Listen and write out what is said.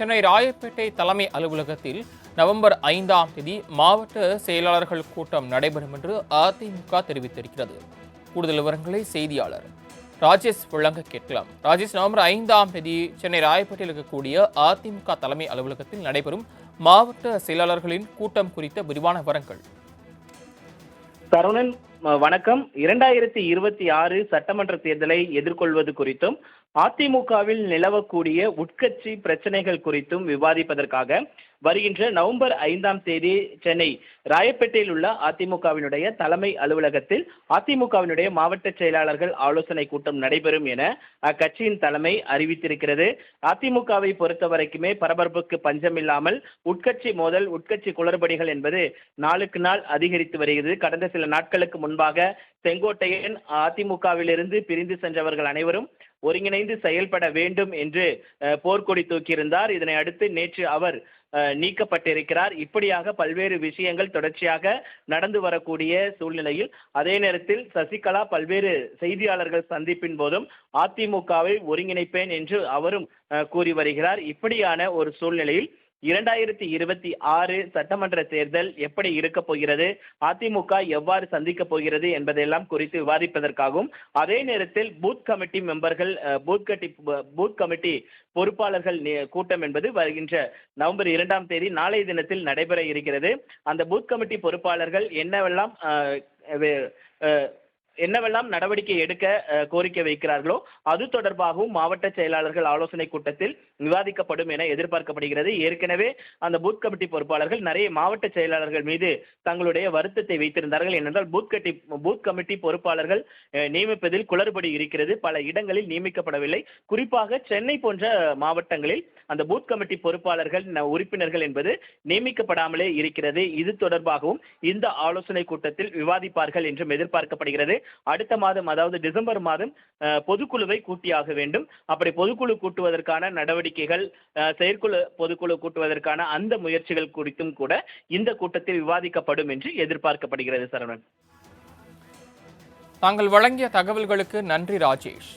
சென்னை ராயப்பேட்டை தலைமை அலுவலகத்தில் நவம்பர் 5ஆம் தேதி மாவட்ட செயலாளர்கள் கூட்டம் நடைபெறும் என்று அதிமுக தெரிவித்திருக்கிறது. கூடுதல் விவரங்களை செய்தியாளர் ராஜேஷ் வழங்க கேட்கலாம். ராஜேஷ், நவம்பர் 5ஆம் தேதி சென்னை ராயப்பேட்டையில் இருக்கக்கூடிய அதிமுக தலைமை அலுவலகத்தில் நடைபெறும் மாவட்ட செயலாளர்களின் கூட்டம் குறித்த விரிவான விவரங்கள். சரவணன், வணக்கம். 2026 சட்டமன்ற தேர்தலை எதிர்கொள்வது குறித்தும் அதிமுகவில் நிலவக்கூடிய உட்கட்சி பிரச்சனைகள் குறித்தும் விவாதிப்பதற்காக வருகின்ற நவம்பர் 5ஆம் தேதி சென்னை ராயப்பேட்டையில் உள்ள அதிமுகவினுடைய தலைமை அலுவலகத்தில் அதிமுகவினுடைய மாவட்ட செயலாளர்கள் ஆலோசனை கூட்டம் நடைபெறும் என அக்கட்சியின் தலைமை அறிவித்திருக்கிறது. அதிமுகவை பொறுத்த வரைக்குமே பரபரப்புக்கு பஞ்சமில்லாமல் உட்கட்சி மோதல், உட்கட்சி குளறுபடிகள் என்பது நாளுக்கு நாள் அதிகரித்து வருகிறது. கடந்த சில நாட்களுக்கு முன்பாக செங்கோட்டையன் அதிமுகவிலிருந்து பிரிந்து சென்றவர்கள் அனைவரும் ஒருங்கிணைந்து செயல்பட வேண்டும் என்று போர்க்கொடி தூக்கியிருந்தார். இதனை அடுத்து நேற்று அவர் நீக்கப்பட்டிருக்கிறார். இப்படியாக பல்வேறு விஷயங்கள் தொடர்ச்சியாக நடந்து வரக்கூடிய சூழ்நிலையில் அதே நேரத்தில் சசிகலா பல்வேறு செய்தியாளர்கள் சந்திப்பின் போதும் அதிமுகவை ஒருங்கிணைப்பேன் என்று அவரும் கூறி வருகிறார். இப்படியான ஒரு சூழ்நிலையில் 2026 சட்டமன்ற தேர்தல் எப்படி இருக்க போகிறது, அதிமுக எவ்வாறு சந்திக்க போகிறது என்பதெல்லாம் குறித்து விவாதிப்பதற்காகவும் அதே நேரத்தில் பூத் கமிட்டி மெம்பர்கள், பூத் கமிட்டி பொறுப்பாளர்கள் கூட்டம் என்பது வருகின்ற நவம்பர் 2ஆம் தேதி நாளைய தினத்தில் நடைபெற இருக்கிறது. அந்த பூத் கமிட்டி பொறுப்பாளர்கள் என்னவெல்லாம் நடவடிக்கை எடுக்க கோரிக்கை வைக்கிறார்களோ அது தொடர்பாகவும் மாவட்ட செயலாளர்கள் ஆலோசனை கூட்டத்தில் விவாதிக்கப்படும் என எதிர்பார்க்கப்படுகிறது. ஏற்கனவே அந்த பூத் கமிட்டி பொறுப்பாளர்கள் நிறைய மாவட்ட செயலாளர்கள் மீது தங்களுடைய வருத்தத்தை வைத்திருந்தார்கள். ஏனென்றால் பூத் கமிட்டி பொறுப்பாளர்கள் நியமிப்பதில் குளறுபடி இருக்கிறது, பல இடங்களில் நியமிக்கப்படவில்லை. குறிப்பாக சென்னை போன்ற மாவட்டங்களில் அந்த பூத் கமிட்டி பொறுப்பாளர்கள் உறுப்பினர்கள் என்பது நியமிக்கப்படாமலே இருக்கிறது. இது தொடர்பாகவும் இந்த ஆலோசனை கூட்டத்தில் விவாதிப்பார்கள் என்றும் எதிர்பார்க்கப்படுகிறது. அடுத்த மாதம், அதாவது டிசம்பர் மாதம் பொதுக்குழுவை கூட்டியாக வேண்டும். அப்படி பொதுக்குழு கூட்டுவதற்கான நடவடிக்கைகள், செயற்குழு பொதுக்குழு கூட்டுவதற்கான அந்த முயற்சிகள் குறித்தும் கூட இந்த கூட்டத்தில் விவாதிக்கப்படும் என்று எதிர்பார்க்கப்படுகிறது. சரவணன், தாங்கள் வழங்கிய தகவல்களுக்கு நன்றி ராஜேஷ்.